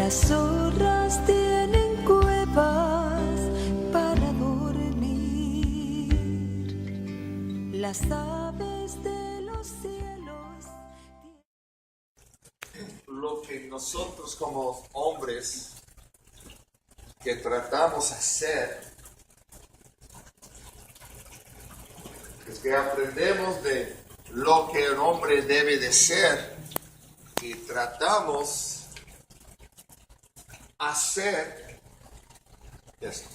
Las zorras tienen cuevas para dormir. Las aves de los cielos. Lo que nosotros como hombres que tratamos de hacer es que aprendemos de lo que un hombre debe de ser y tratamos hacer esto.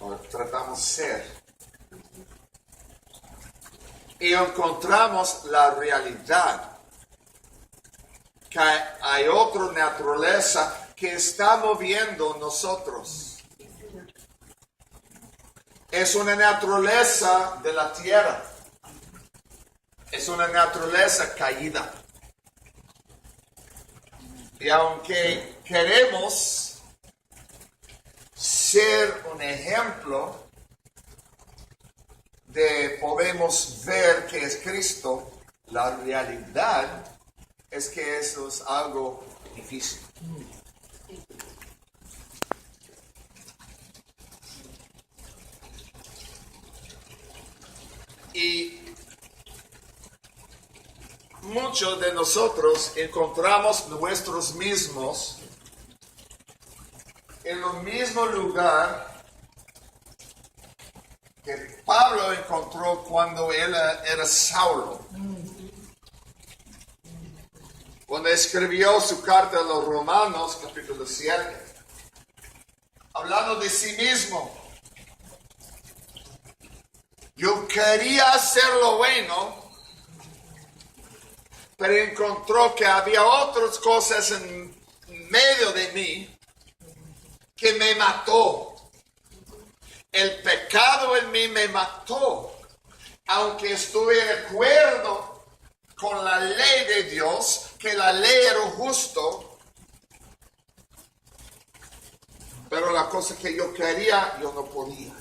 O tratamos ser. Y encontramos la realidad que hay otra naturaleza que está moviendo nosotros. Es una naturaleza de la tierra. Es una naturaleza caída. Y aunque queremos ser un ejemplo de podemos ver que es Cristo, la realidad es que eso es algo difícil. Y muchos de nosotros encontramos nuestros mismos en el mismo lugar que Pablo encontró cuando él era Saulo. Cuando escribió su carta a los Romanos, capítulo 7, hablando de sí mismo. Yo quería hacer lo bueno, pero encontró que había otras cosas en medio de mí que me mató. El pecado en mí me mató, aunque estuve de acuerdo con la ley de Dios, que la ley era justo, pero la cosa que yo quería, yo no podía.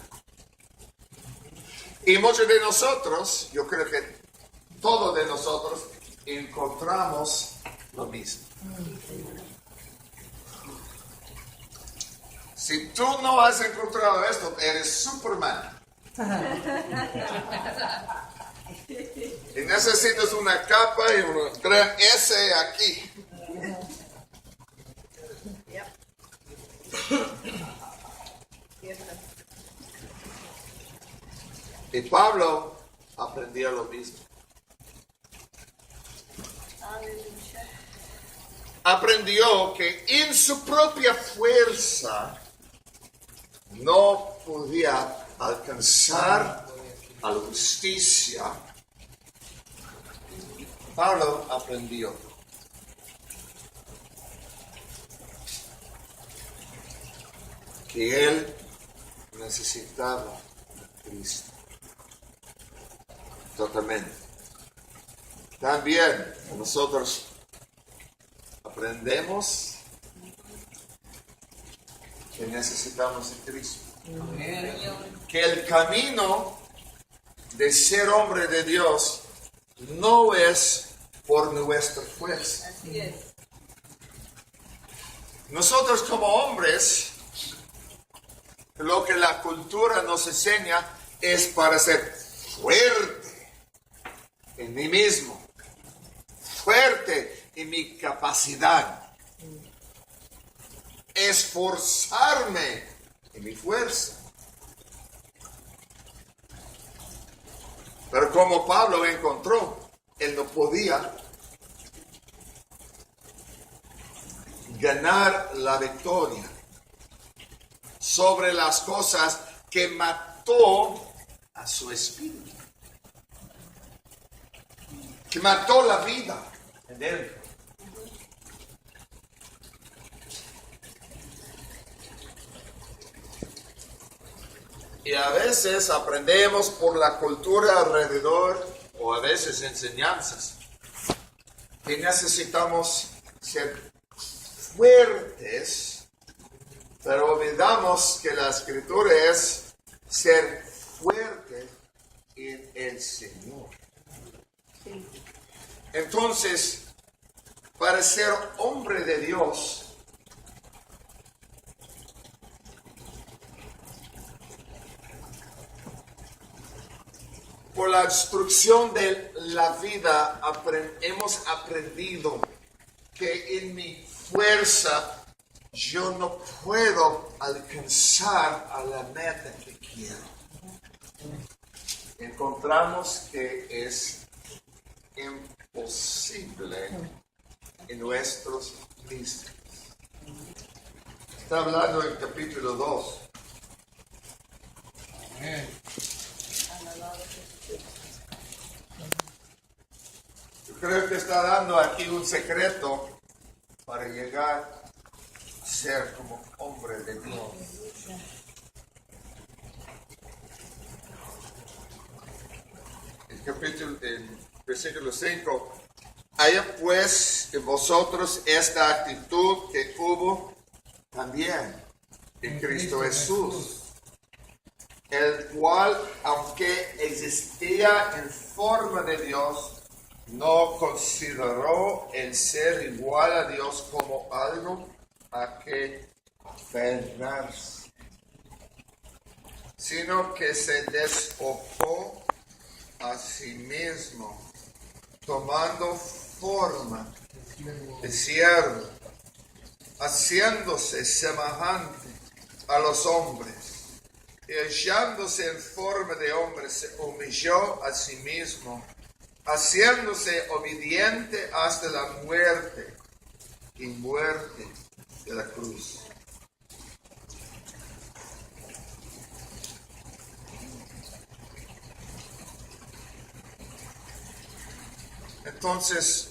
Y muchos de nosotros, yo creo que todos de nosotros, encontramos lo mismo. Si tú no has encontrado esto, eres Superman. Y necesitas una capa y una gran S aquí. Y Pablo aprendió lo mismo. Aprendió que en su propia fuerza no podía alcanzar a la justicia. Pablo aprendió que él necesitaba a Cristo. Totalmente. También nosotros aprendemos que necesitamos a Cristo. Que el camino de ser hombre de Dios no es por nuestra fuerza. Así es. Nosotros como hombres, lo que la cultura nos enseña es para ser fuerte en mí mismo, fuerte en mi capacidad, esforzarme en mi fuerza. Pero como Pablo encontró, él no podía ganar la victoria sobre las cosas que mató a su espíritu, que mató la vida en él. Y a veces aprendemos por la cultura alrededor, o a veces enseñanzas, que necesitamos ser fuertes, pero olvidamos que la escritura es ser fuerte en el Señor. Entonces, para ser hombre de Dios, por la instrucción de la vida hemos aprendido que en mi fuerza yo no puedo alcanzar a la meta que quiero. Encontramos que es imposible en nuestros mismos. Está hablando en capítulo 2. Yo creo que está dando aquí un secreto para llegar a ser como hombre de Dios. El versículo 5. Haya pues en vosotros esta actitud que hubo también en Cristo Jesús, el cual, aunque existía en forma de Dios, no consideró el ser igual a Dios como algo a que aferrarse, sino que se despojó a sí mismo, tomando forma de siervo, haciéndose semejante a los hombres, y hallándose en forma de hombre, se humilló a sí mismo, haciéndose obediente hasta la muerte, y muerte de la cruz. Entonces,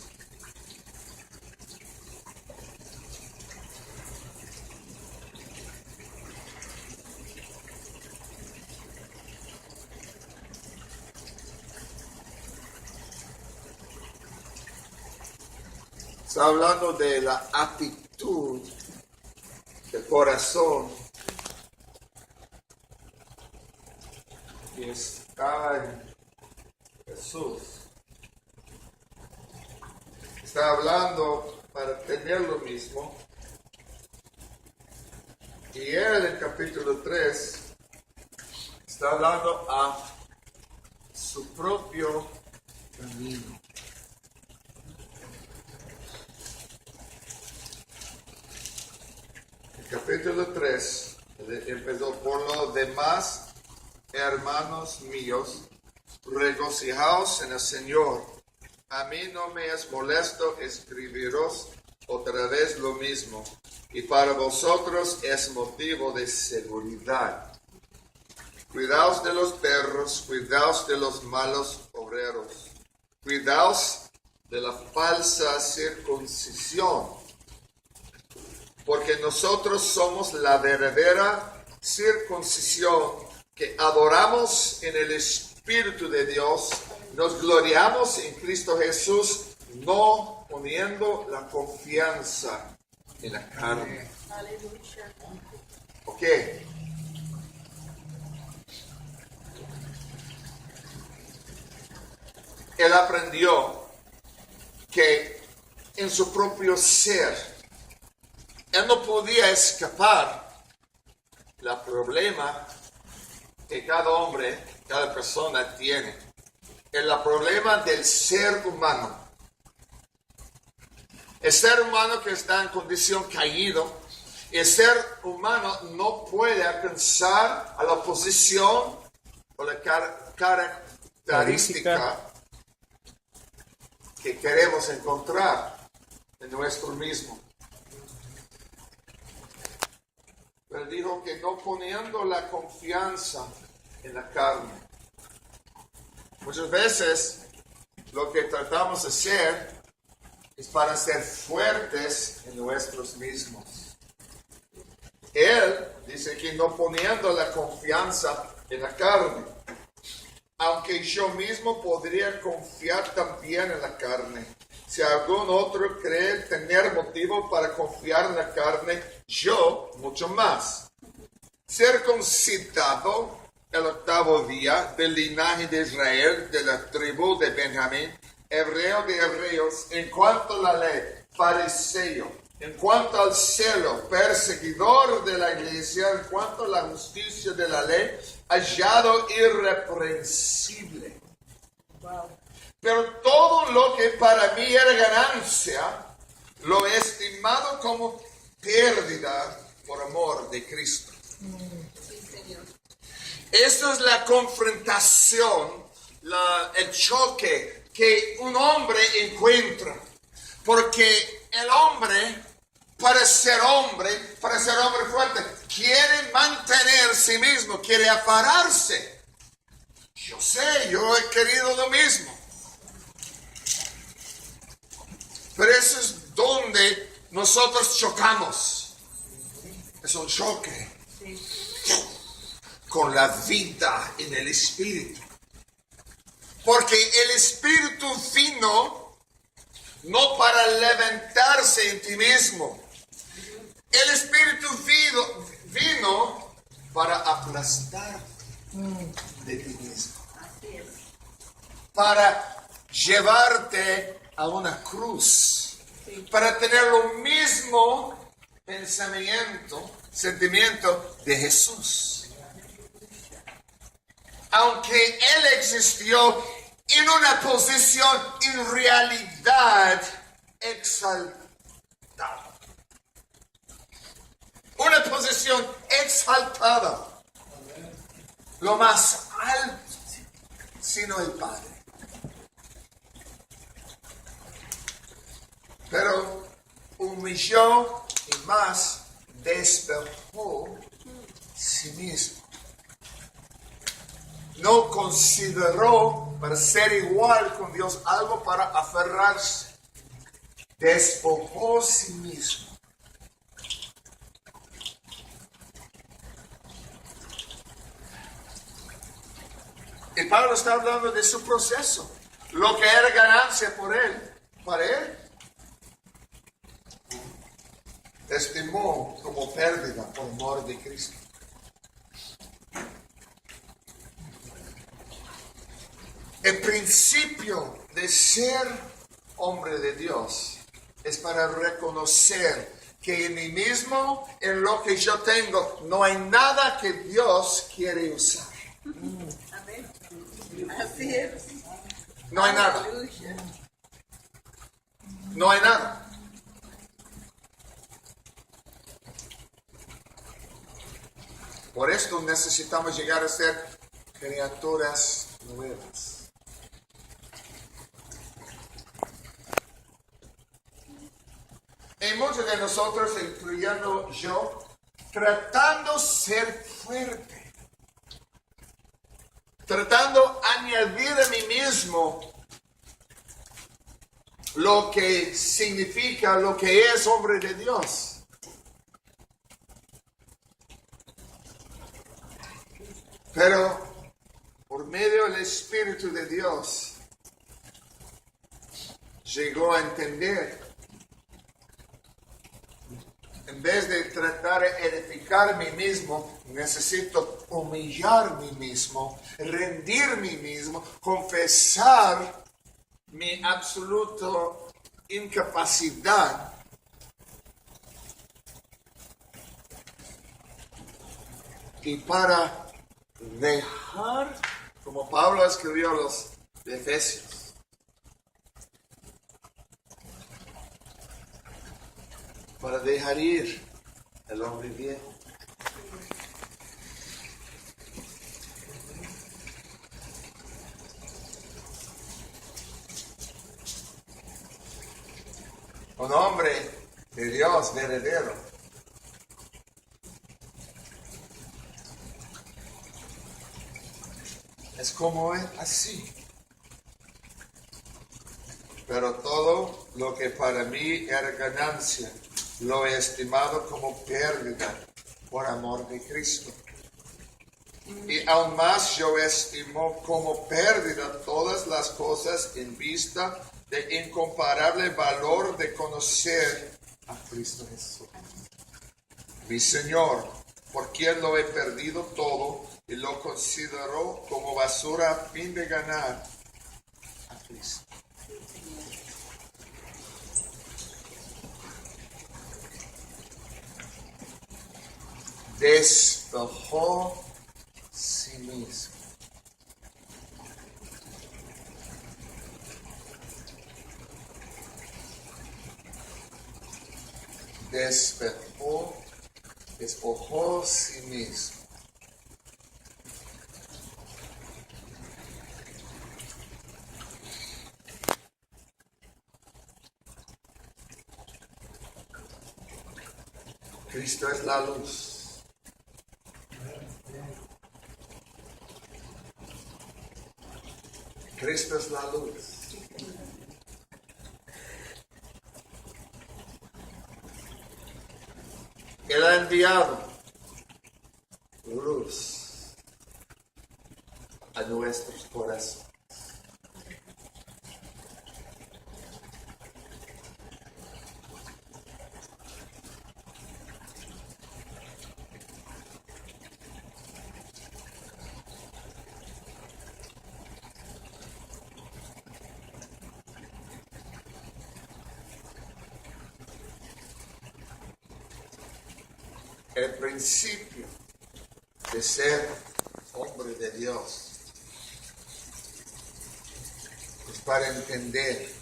está hablando de la actitud del corazón que está en Jesús. Está hablando para tener lo mismo. Y él en capítulo 3 está hablando a su propio camino. El capítulo 3 empezó: por lo demás, hermanos míos, regocijaos en el Señor. A mí no me es molesto escribiros otra vez lo mismo, y para vosotros es motivo de seguridad. Cuidaos de los perros, cuidaos de los malos obreros, cuidaos de la falsa circuncisión, porque nosotros somos la verdadera circuncisión, que adoramos en el Espíritu de Dios, nos gloriamos en Cristo Jesús, no poniendo la confianza en la carne. Ok. Él aprendió que en su propio ser, él no podía escapar del problema que cada hombre, cada persona tiene. El problema del ser humano. El ser humano que está en condición caído, el ser humano no puede alcanzar a la posición o la característica que queremos encontrar en nuestro mismo. Pero dijo que no poniendo la confianza en la carne. Muchas veces lo que tratamos de hacer es para ser fuertes en nuestros mismos. Él dice que no poniendo la confianza en la carne, aunque yo mismo podría confiar también en la carne. Si algún otro cree tener motivo para confiar en la carne, yo mucho más. Circuncidado el 8º día del linaje de Israel, de la tribu de Benjamín, hebreo de hebreos, en cuanto a la ley, fariseo, en cuanto al cielo, perseguidor de la iglesia, en cuanto a la justicia de la ley, hallado irreprensible. Wow. Pero todo lo que para mí era ganancia, lo he estimado como pérdida por amor de Cristo. Sí, Señor. Esa es la confrontación, el choque que un hombre encuentra. Porque el hombre, para ser hombre fuerte, quiere mantener sí mismo, quiere afararse. Yo sé, yo he querido lo mismo. Pero eso es donde nosotros chocamos. Es un choque con la vida en el espíritu. Porque el espíritu vino no para levantarse en ti mismo. El espíritu vino para aplastar de ti mismo. Para llevarte a una cruz. Para tener lo mismo sentimiento de Jesús. Aunque Él existió en una posición en realidad exaltada. Una posición exaltada. Lo más alto, sino el Padre. Pero humilló y más despojó sí mismo. No consideró para ser igual con Dios algo para aferrarse. Despojó sí mismo. Y Pablo está hablando de su proceso. Lo que era ganancia por él. Para él. Estimó como pérdida por amor de Cristo. El principio de ser hombre de Dios es para reconocer que en mí mismo, en lo que yo tengo, no hay nada que Dios quiere usar. Amén. Así es. No hay nada. Aleluya. No hay nada. Por esto necesitamos llegar a ser criaturas nuevas. Y muchos de nosotros, incluyendo yo, tratando de ser fuerte, tratando de añadir a mí mismo lo que significa, lo que es hombre de Dios. Pero por medio del Espíritu de Dios llegó a entender. En vez de tratar de edificar a mí mismo, necesito humillar a mí mismo, rendir a mí mismo, confesar mi absoluta incapacidad. Y para dejar, como Pablo escribió a los Efesios, para dejar ir el hombre viejo. Un hombre de Dios verdadero es como es así. Pero todo lo que para mí era ganancia, lo he estimado como pérdida por amor de Cristo. Y aún más yo estimo como pérdida todas las cosas en vista de incomparable valor de conocer a Cristo Jesús, mi Señor, por quien lo he perdido todo y lo considero como basura a fin de ganar a Cristo. despojó sí mismo. Despojó sí mismo. Cristo es la luz. Cristo es la luz. Él ha enviado luz a nuestros corazones. El principio de ser hombre de Dios es para entender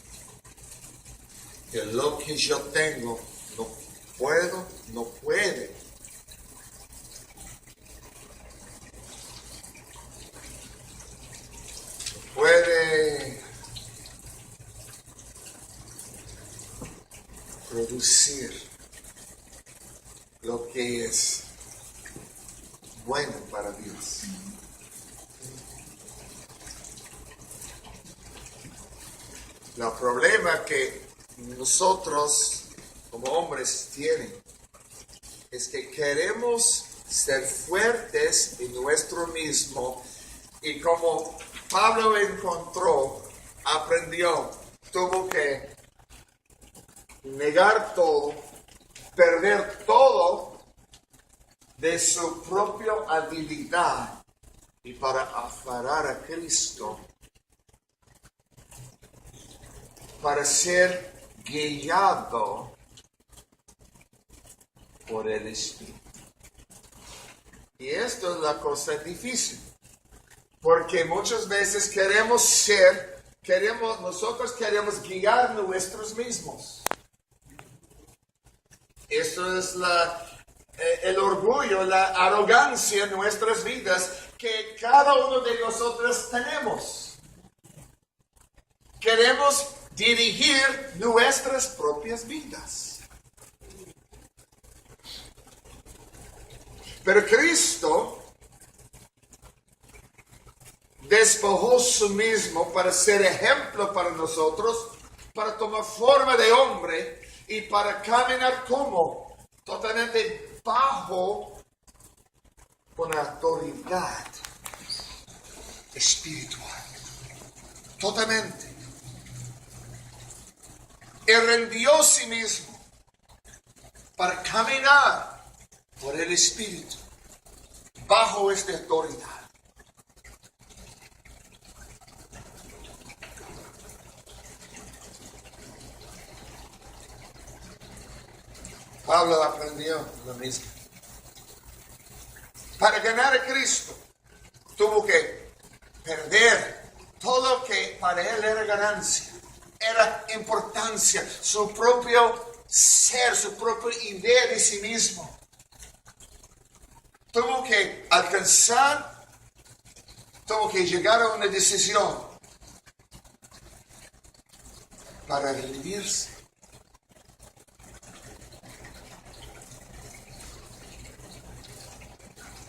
que lo que yo tengo no puede producir lo que es bueno para Dios. El problema que nosotros como hombres tienen es que queremos ser fuertes en nuestro mismo, y como Pablo aprendió, tuvo que negar todo, perder todo de su propia habilidad, y para aferrar a Cristo, para ser guiado por el Espíritu. Y esto es la cosa difícil, porque muchas veces nosotros queremos guiar nosotros mismos. Esto es el orgullo, la arrogancia en nuestras vidas que cada uno de nosotros tenemos. Queremos dirigir nuestras propias vidas. Pero Cristo despojó su mismo para ser ejemplo para nosotros, para tomar forma de hombre y para caminar como totalmente bajo una autoridad espiritual. Totalmente. Él rendió a sí mismo para caminar por el Espíritu bajo esta autoridad. Pablo aprendió lo mismo. Para ganar a Cristo, tuvo que perder todo lo que para él era ganancia, era importancia, su propio ser, su propia idea de sí mismo. Tuvo que llegar a una decisión para rendirse.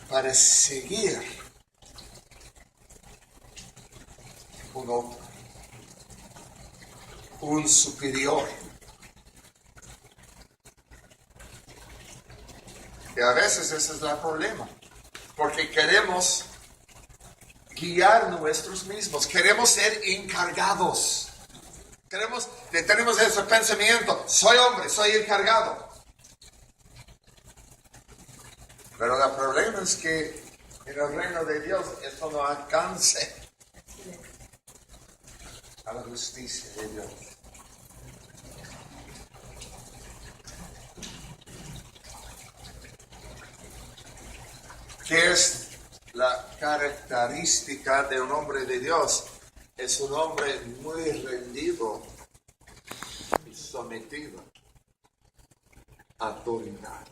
Para seguir un otro, un superior. Y a veces ese es el problema, porque queremos guiar nosotros mismos, queremos ser encargados. Tenemos ese pensamiento, soy hombre, soy encargado. Pero el problema es que en el reino de Dios esto no alcance a la justicia de Dios. ¿Qué es la característica de un hombre de Dios? Es un hombre muy rendido y sometido a autoridad.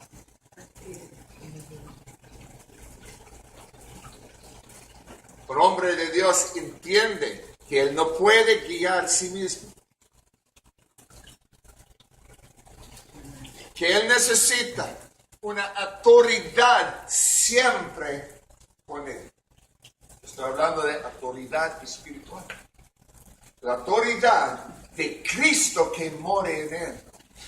Un hombre de Dios entiende que él no puede guiar a sí mismo, que él necesita una autoridad siempre con él. Estoy hablando de autoridad espiritual. La autoridad de Cristo que mora en él.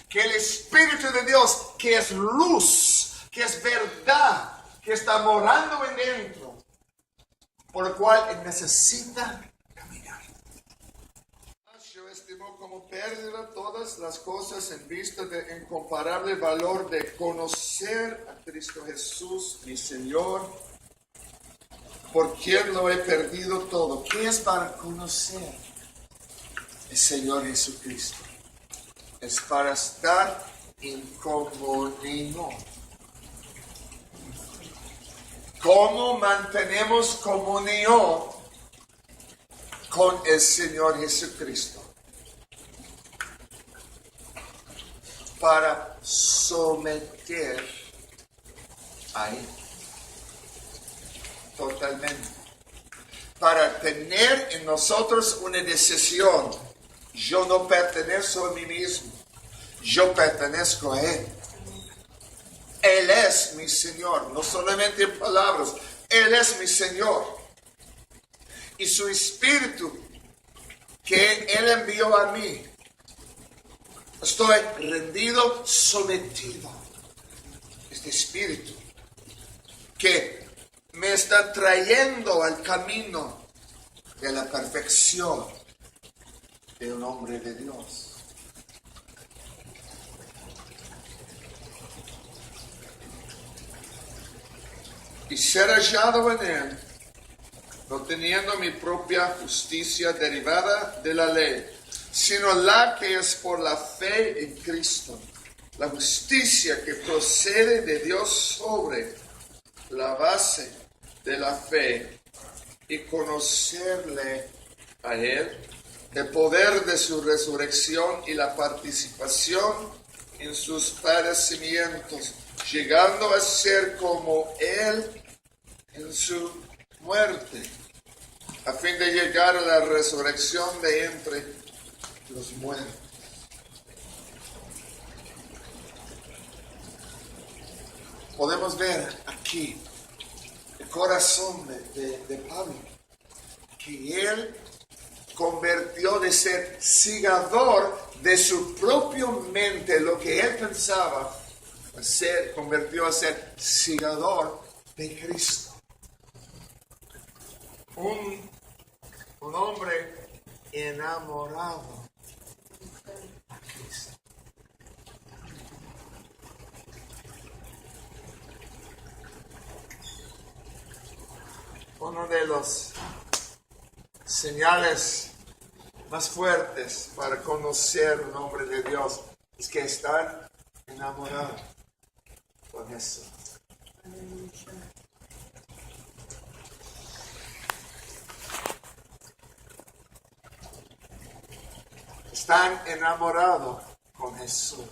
Que el Espíritu de Dios, que es luz, que es verdad, que está morando en dentro. Por lo cual él necesita caminar. Yo estimo como pérdida todas las cosas en vista del incomparable valor de conocer a Cristo Jesús, mi Señor, por quien lo he perdido todo. ¿Qué es para conocer el Señor Jesucristo? Es para estar en comunión. ¿Cómo mantenemos comunión con el Señor Jesucristo? Para someter a Él totalmente. Para tener en nosotros una decisión. Yo no pertenezco a mí mismo. Yo pertenezco a Él. Él es mi Señor, no solamente en palabras, Él es mi Señor. Y su Espíritu que Él envió a mí, estoy rendido, sometido. Este Espíritu que me está trayendo al camino de la perfección de un hombre de Dios. Y ser hallado en Él, no teniendo mi propia justicia derivada de la ley, sino la que es por la fe en Cristo, la justicia que procede de Dios sobre la base de la fe y conocerle a Él, el poder de su resurrección y la participación en sus padecimientos, llegando a ser como Él en su muerte, a fin de llegar a la resurrección de entre los muertos. Podemos ver aquí el corazón de Pablo, que él convirtió de ser sigador de su propia mente, lo que él pensaba hacer, convirtió a ser sigador de Cristo. Un hombre enamorado a Cristo. Uno de los señales más fuertes para conocer un hombre de Dios es que estar enamorado con Jesús. Están enamorados con Jesús.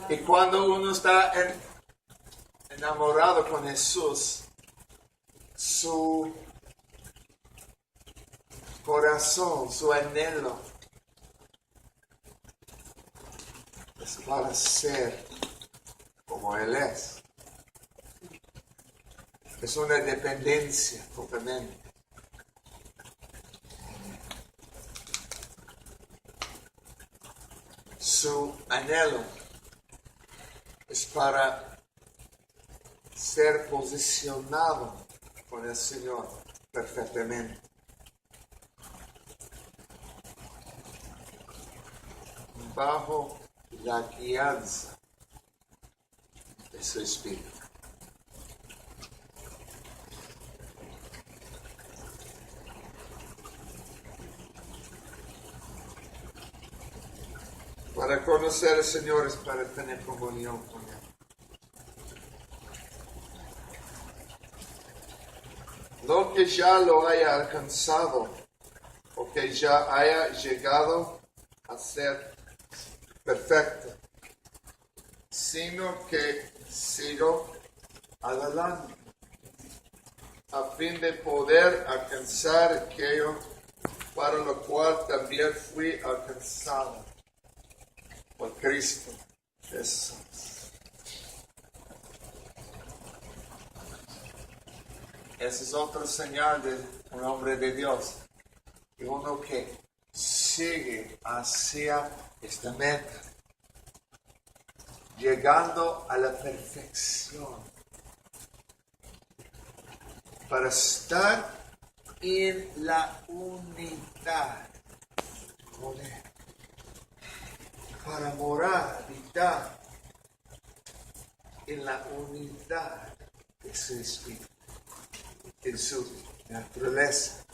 Y cuando uno está enamorado con Jesús, su corazón, su anhelo es para ser como Él es. Es una dependencia totalmente. Su anhelo es para ser posicionado con el Señor perfectamente. Bajo la guianza de su Espíritu. Para conocer al Señor es para tener comunión con Él. ya lo haya alcanzado o que ya haya llegado a ser perfecto, sino que sigo adelante a fin de poder alcanzar aquello para lo cual también fui alcanzado por Cristo Jesús. Esa es otra señal de un hombre de Dios, y uno que sigue hacia esta meta, llegando a la perfección, para estar en la unidad con Él, para morar, habitar en la unidad de su Espíritu, en su naturaleza.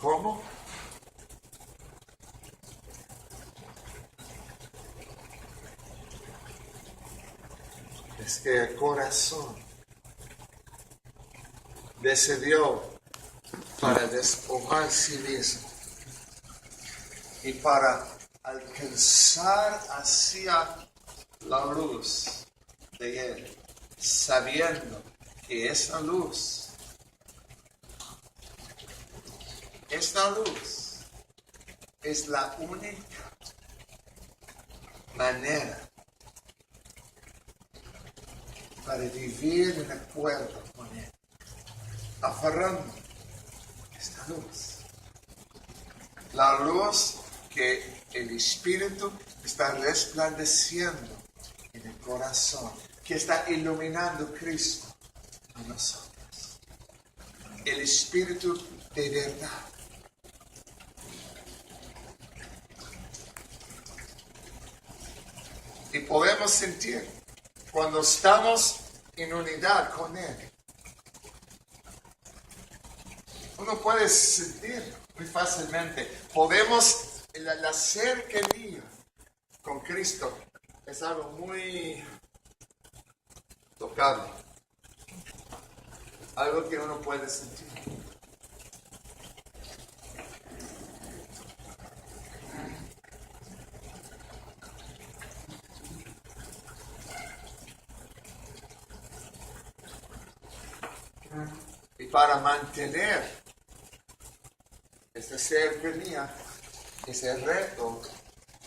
¿Cómo? Es que el corazón decidió para despojar sí mismo y para alcanzar hacia la luz de Él, sabiendo que esta luz es la única manera para vivir en acuerdo con Él, aferrando esta luz. La luz que el Espíritu está resplandeciendo en el corazón, que está iluminando Cristo a nosotros. El Espíritu de verdad. Y podemos sentir cuando estamos en unidad con Él. Uno puede sentir muy fácilmente. Podemos, la cercanía con Cristo es algo muy tocable. Algo que uno puede sentir. Y para mantener esta cercanía, ese reto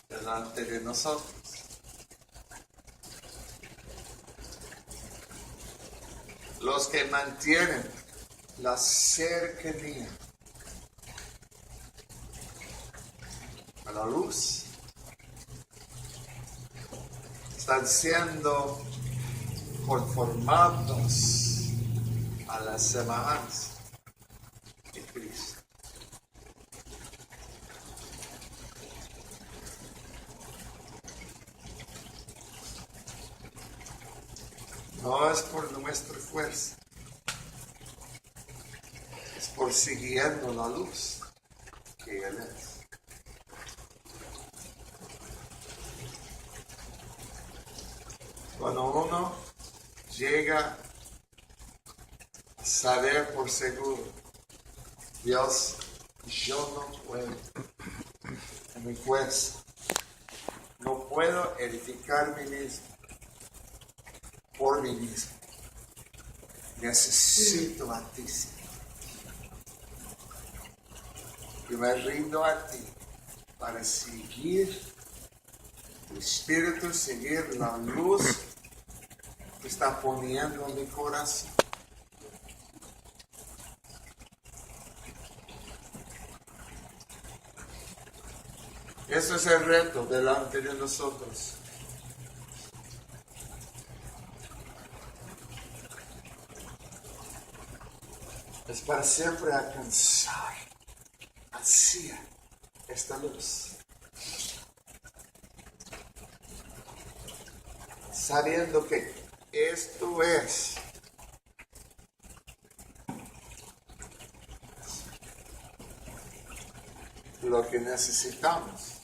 delante de nosotros, los que mantienen la cercanía a la luz están siendo conformados a la semejanza de Cristo. No es por nuestra fuerza, es por siguiendo la luz que Él es. Cuando uno llega a saber por seguro, Dios, yo no puedo, en mi fuerza, no puedo edificar mí mismo, por mí mismo. Necesito a ti, Señor. Yo me rindo a ti para seguir el Espíritu, seguir la luz que está poniendo en mi corazón. Eso es el reto delante de nosotros. Es para siempre alcanzar hacia esta luz. Sabiendo que esto es lo que necesitamos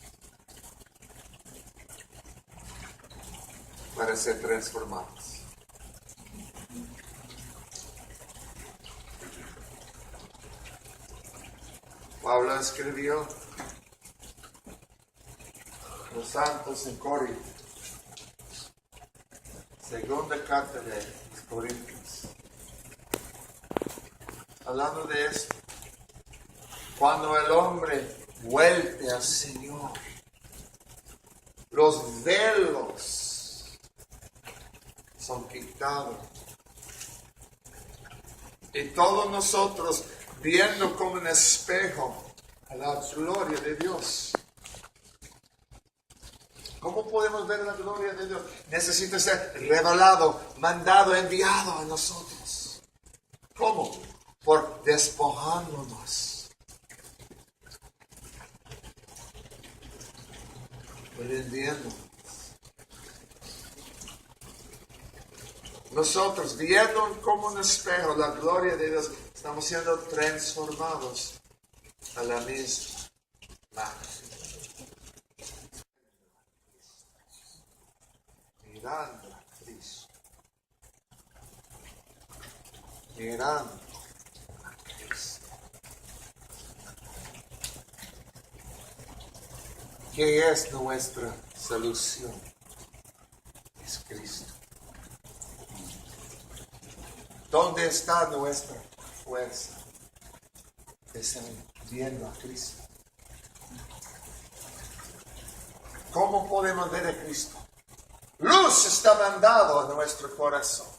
para ser transformados. Pablo escribió los santos en Corinto. Segunda carta de los Corintios. Hablando de esto, cuando el hombre vuelve al Señor, los velos son quitados. Y todos nosotros, viendo como un espejo a la gloria de Dios. ¿Cómo podemos ver la gloria de Dios? Necesita ser revelado, mandado, enviado a nosotros. ¿Cómo? Por despojándonos. Rindiendo. Nosotros, viendo como un espejo la gloria de Dios, estamos siendo transformados a la misma imagen. Mirando a Cristo. Mirando a Cristo. ¿Qué es nuestra solución? Es Cristo. ¿Dónde está nuestra fuerza? Es viendo a Cristo. ¿Cómo podemos ver a Cristo? Luz está mandado a nuestro corazón.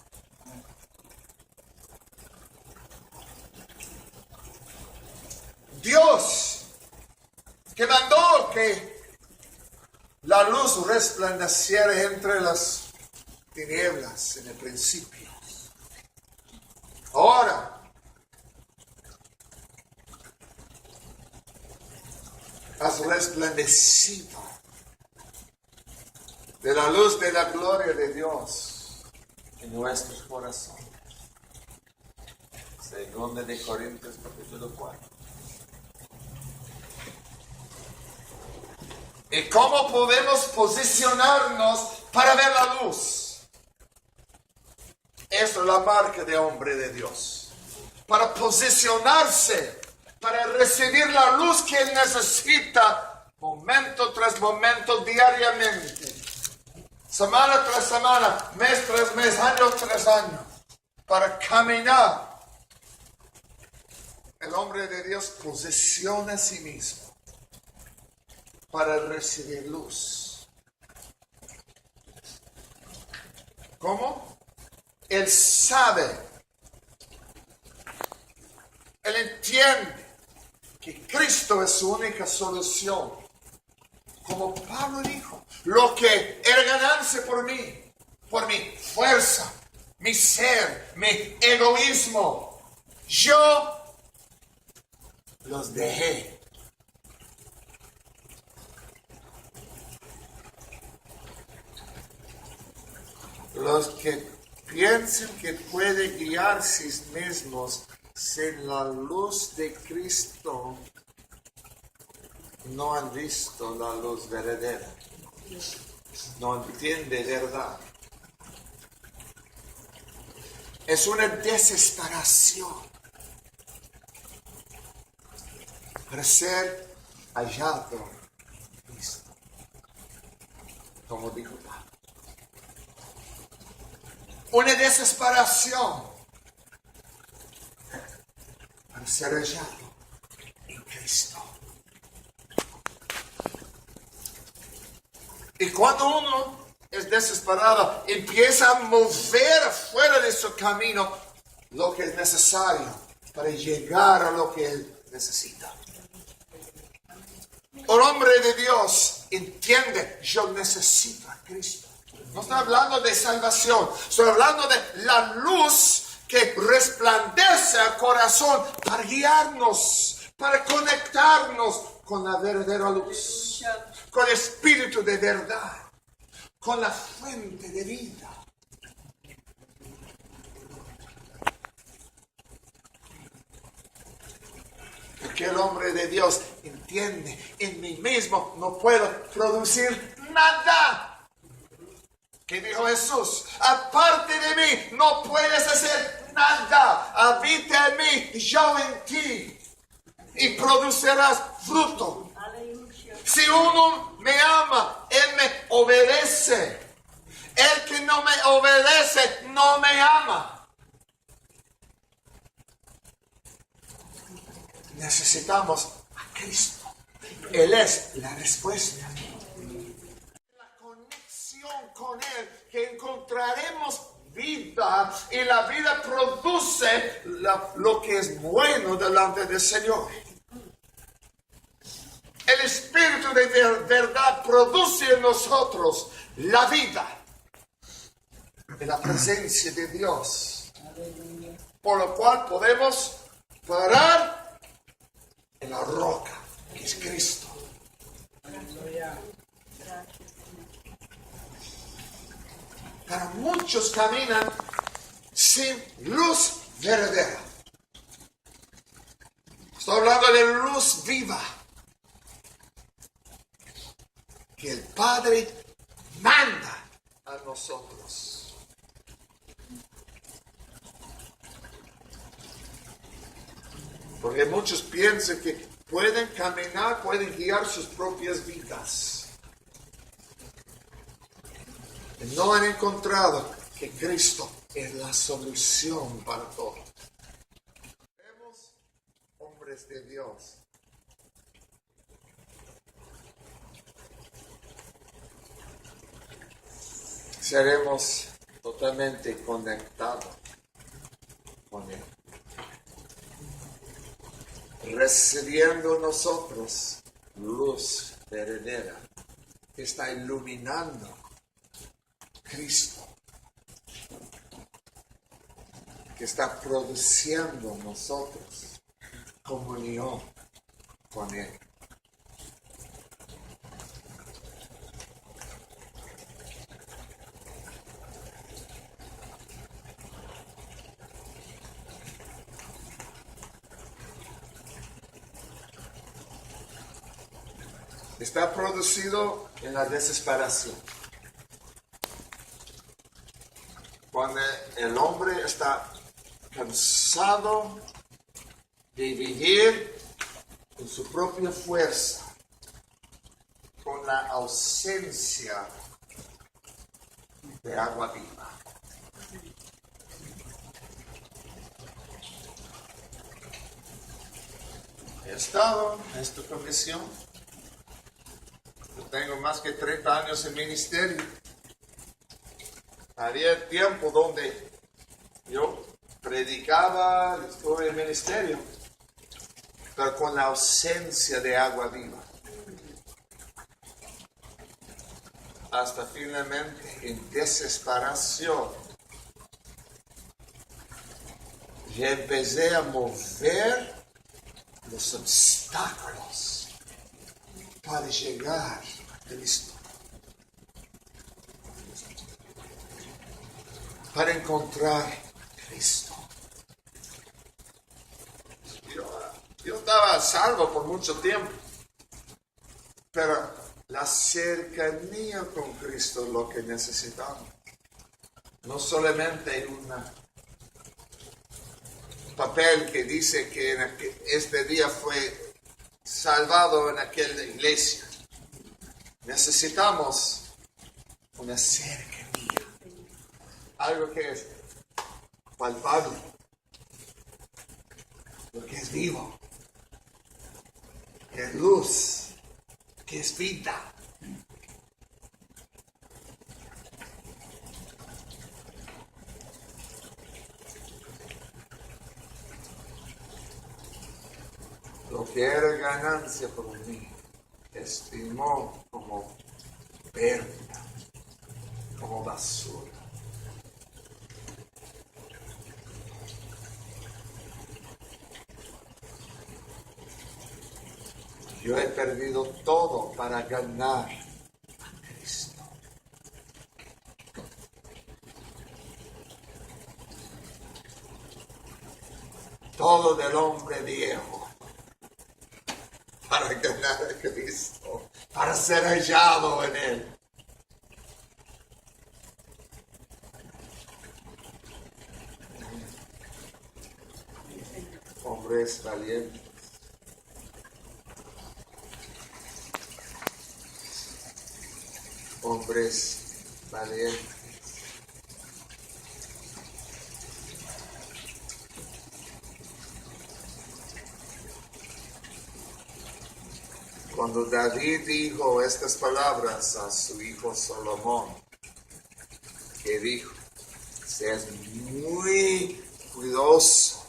Dios que mandó que la luz resplandeciera entre las tinieblas en el principio. Ahora, has resplandecido de la luz de la gloria de Dios en nuestros corazones. Segunda de Corintios capítulo 4. ¿Y cómo podemos posicionarnos para ver la luz? Esa es la marca de hombre de Dios. Para posicionarse, para recibir la luz que él necesita, momento tras momento, diariamente. Semana tras semana, mes tras mes, año tras año. Para caminar. El hombre de Dios posiciona a sí mismo para recibir luz. ¿Cómo? Él sabe, él entiende que Cristo es su única solución. Como Pablo dijo, lo que era ganancia por mí, por mi fuerza, mi ser, mi egoísmo, yo los dejé. Los que piensan que pueden guiar sí mismos sin la luz de Cristo no han visto la luz verdadera. No entienden verdad. Es una desesperación para ser hallado en Cristo. Como dijo Pablo. Una desesperación para ser hallado en Cristo. Y cuando uno es desesperado, empieza a mover afuera de su camino lo que es necesario para llegar a lo que él necesita. El hombre de Dios entiende, yo necesito a Cristo. No estoy hablando de salvación, estoy hablando de la luz que resplandece al corazón para guiarnos, para conectarnos con la verdadera luz, con el espíritu de verdad, con la fuente de vida. Porque el hombre de Dios entiende, en mí mismo no puedo producir nada. ¿Qué dijo Jesús? Aparte de mí no puedes hacer nada. Habita en mí, yo en ti. y producirás fruto. Aleluya. Si uno me ama, él me obedece. El que no me obedece, no me ama. Necesitamos a Cristo. Él es la respuesta. La conexión con Él, que encontraremos vida y la vida produce lo que es bueno delante del Señor. El Espíritu de verdad produce en nosotros la vida en la presencia de Dios, por lo cual podemos parar en la roca que es Cristo. Pero muchos caminan sin luz verdadera. Estoy hablando de luz viva que el Padre manda a nosotros. Porque muchos piensan que pueden caminar, pueden guiar sus propias vidas. Y no han encontrado que Cristo es la solución para todo. Vemos hombres de Dios. Seremos totalmente conectados con Él. Recibiendo nosotros luz verdadera que está iluminando Cristo, que está produciendo nosotros comunión con Él. Está producido en la desesperación. Cuando el hombre está cansado de vivir con su propia fuerza, con la ausencia de agua viva. He estado en esta condición. Tengo más que 30 años en ministerio. Había tiempo donde yo predicaba, estuve en ministerio, pero con la ausencia de agua viva. Hasta finalmente, en desesperación, ya empecé a mover los obstáculos para llegar a Cristo, para encontrar a Cristo. Yo estaba salvo por mucho tiempo, pero la cercanía con Cristo es lo que necesitamos. No solamente un papel que dice que este día fue salvado en aquella iglesia. Necesitamos una cercanía, algo que es palpable, lo que es vivo, que es luz, que es vida. Lo que era ganancia por mí, estimó como pérdida, como basura. Yo he perdido todo para ganar a Cristo. Todo del hombre viejo para ganar a Cristo, para ser hallado en Él. Hombres valientes, hombres valientes. Cuando David dijo estas palabras a su hijo Salomón, que dijo, seas muy cuidadoso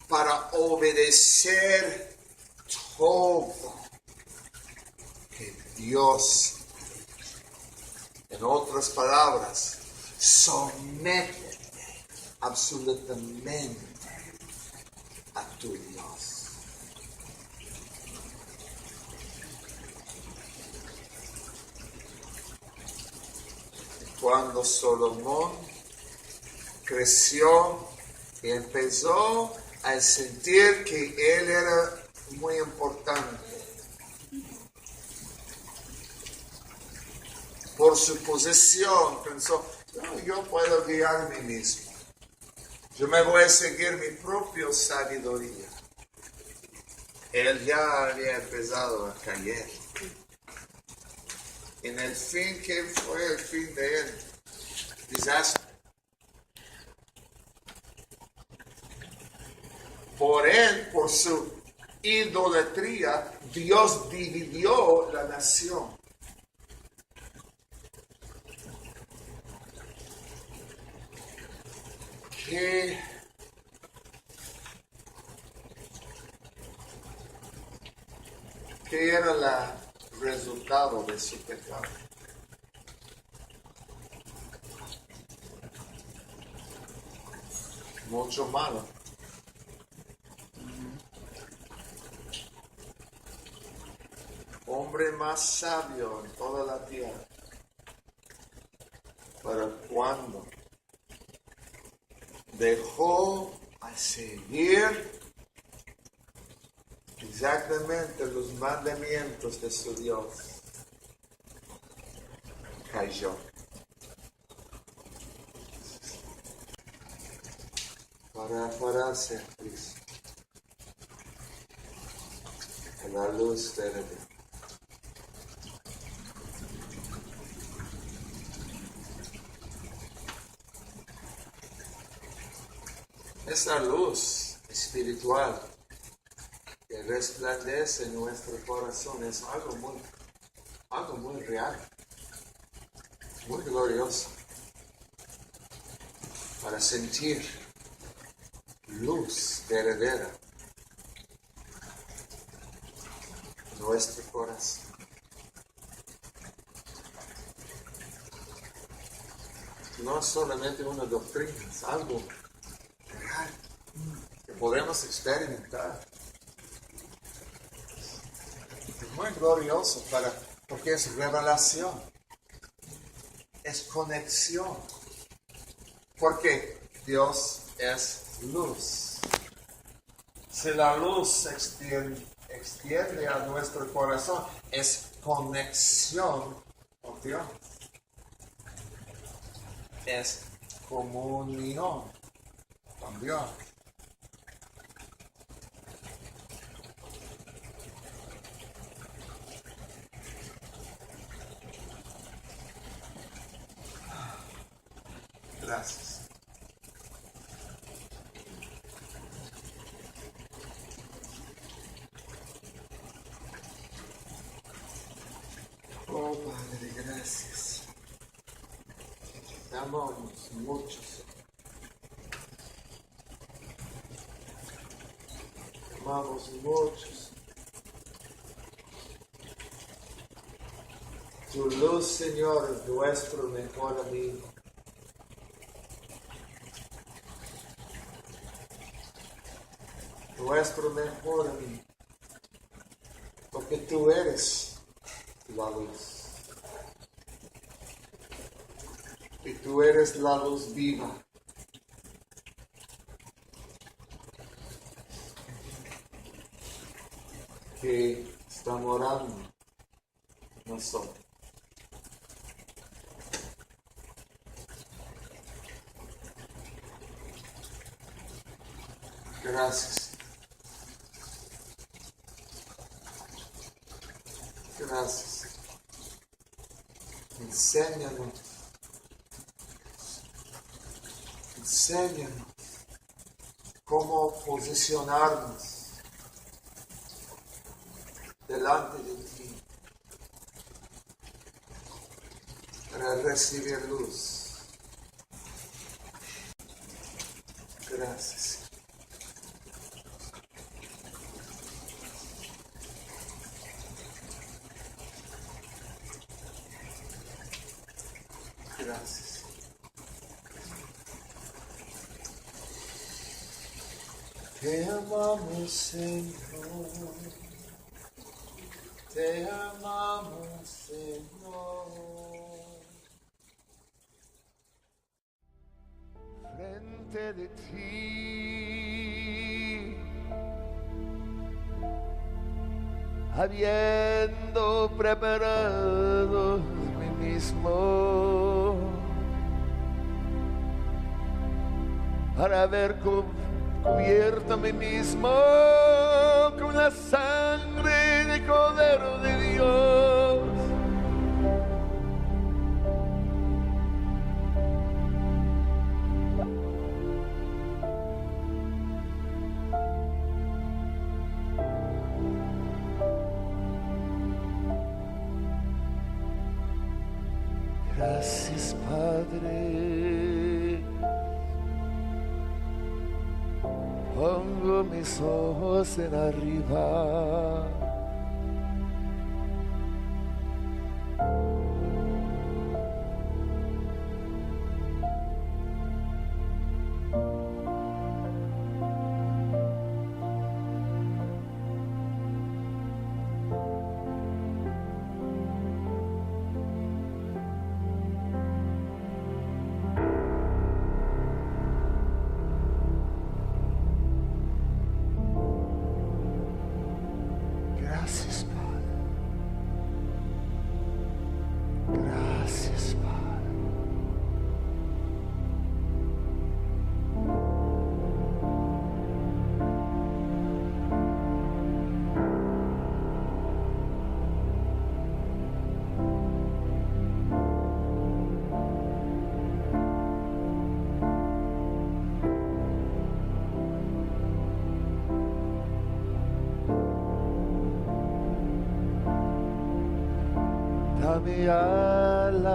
para obedecer todo que Dios, en otras palabras, sométete absolutamente a tu Dios. Cuando Salomón creció y empezó a sentir que él era muy importante por su posición, pensó, no, yo puedo guiarme mismo. Yo me voy a seguir mi propia sabiduría. Él ya había empezado a caer. En el fin, ¿qué fue el fin de él? Desastre. Por él, por su idolatría, Dios dividió la nación. ¿Qué era el resultado de su pecado? Mucho malo. Hombre más sabio en toda la tierra. Pero cuando dejó a seguir exactamente los mandamientos de su Dios, cayó. Para ser Cristo, en la luz de Dios. Esa luz espiritual que resplandece en nuestro corazón es algo muy real, muy glorioso, para sentir luz verdadera en nuestro corazón. No es solamente una doctrina, es algo real que podemos experimentar. Es muy glorioso porque es revelación, es conexión, porque Dios es luz. Si la luz se extiende a nuestro corazón, es conexión con Dios. Es comunión con Dios. Gracias. Oh Padre, gracias. Te amamos mucho. Te amamos mucho. Tu luz, Señor, es nuestro mejor amigo. Nuestro mejor amigo. Porque tú eres la luz. Y tú eres la luz viva. Que está morando en nosotros. Gracias. Gracias. Enséñanos. Enséñanos cómo posicionarnos delante de ti para recibir luz. Gracias. Gracias. Te amamos, Señor. Te amamos, Señor. Frente de ti, habiendo preparado mí mismo para haber cubierto a mí mismo con la sangre de Cordero de Dios. Gracias, Padre. Pongo mis ojos en arriba. Gracias, Padre. Gracias, Padre. Dame alas